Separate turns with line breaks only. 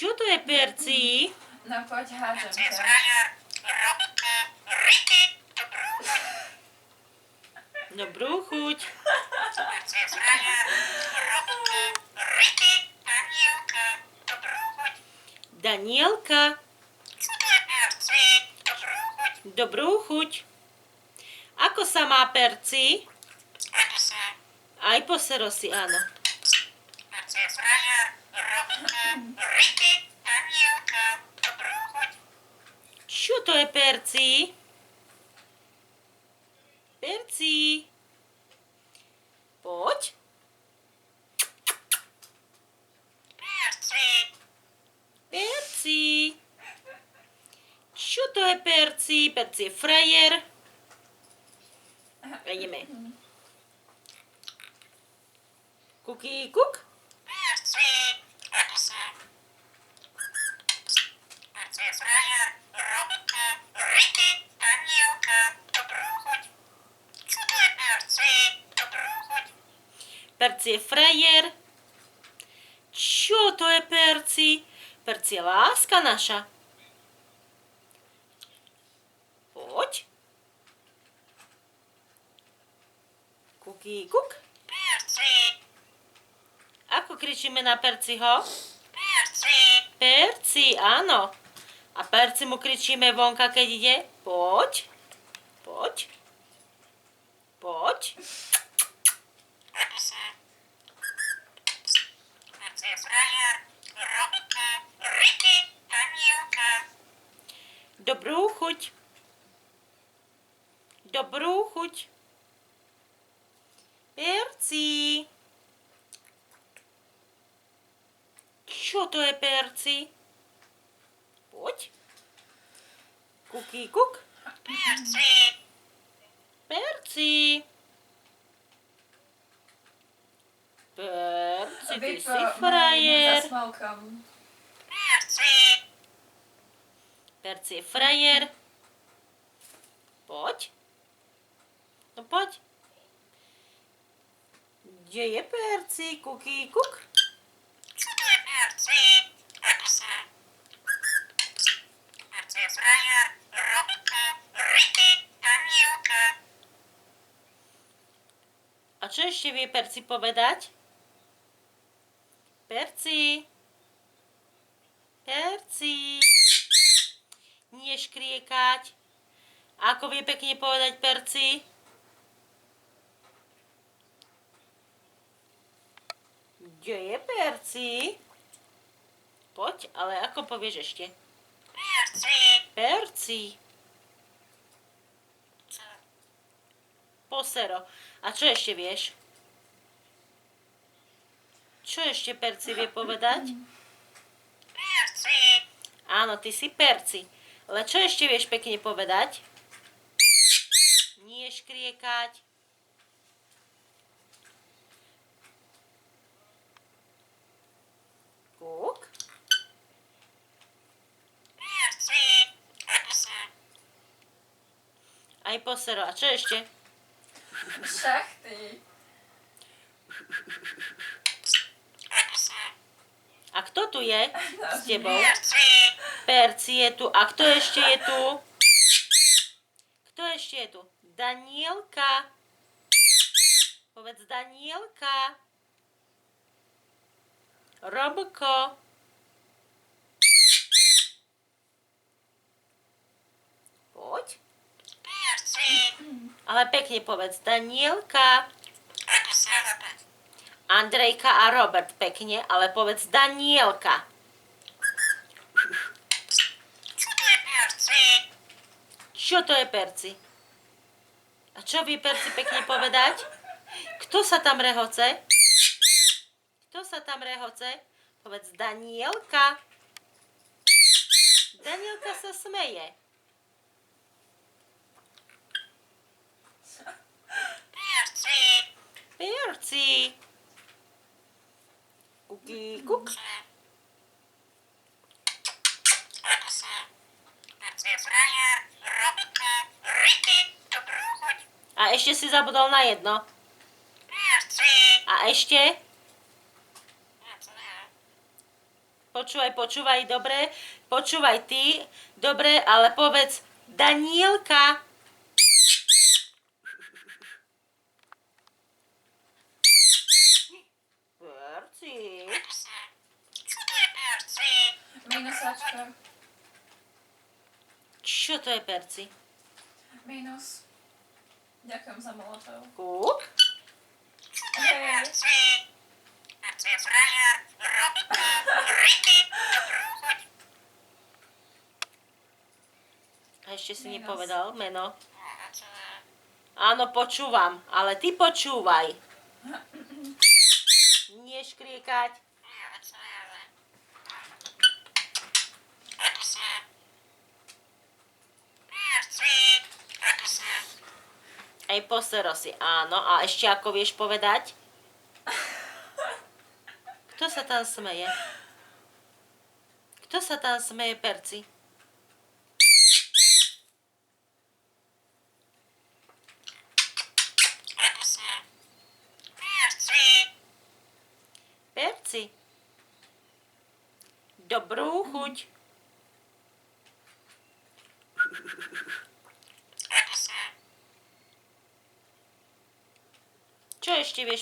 Čo to je, Perci?
No poď, hážem ťa.
Dobrú chuť. Danielka. Dobrú chuť. Ako sa má, Perci? Aj posero si, áno. Čo to je, Perci? Perci. Poď. Perci. Čo to je, Perci? Perci je frajer. Ideme. Kuky, kuk. Perci je frajer. Čo to je, Perci? Perci je láska naša. Poď. Kuky, kuk. Ako kričíme na Perciho? Perci, áno. A Perci mu kričíme vonka, keď ide. Poď. Poď. Poď. Dobrú chuť. Dobrú chuť. Perci. Čo to je, Perci? Poď. Kuky, kuk. Perci. Perci, ty si frajer.
Za smolkom.
Perci je frajer. Poď. No poď. Kde je Perci? Kuky, kuk. A čo ešte vie Perci povedať? Perci. Perci. Nie škriekať. Ako vie pekne povedať Perci? Kde je Perci? Poď, ale ako povieš ešte? Perci. Posero. A čo ešte vieš? Čo ešte Perci vie povedať? Áno, ty si Perci. Ale čo ešte vieš pekne povedať? Nie škriekať. Kuk. Aj posero. A čo ešte?
Šachty.
A kto tu je s tebou? Perci je tu. A kto ešte je tu? Kto ešte je tu? Danielka. Povedz Danielka. Robko. Poď. Ale pekne povedz Danielka. Andrejka a Robert pekne, ale povedz Danielka. Čo to je, Perci? A čo vie Perci pekne povedať? Kto sa tam rehoce? Kto sa tam rehoce? Povedz Danielka. Danielka sa smeje. Perci. Kuky, kuk. A ešte si zabudol na jedno. A ešte? Počúvaj, dobre. Počúvaj ty, dobre, ale povedz Danielka. Perci.
Minusačka.
Čo to je, Perci?
Minus. Ďakujem za molotov.
Kúp.
Hej.
A ešte si
Minus.
nepovedal meno. Áno, počúvam, ale ty počúvaj. Nie škriekať. Aj posero si, áno. A ešte ako vieš povedať? Kto sa tam smeje? Kto sa tam smeje, Perci? Perci. Dobrú chuť. Čo ešte vieš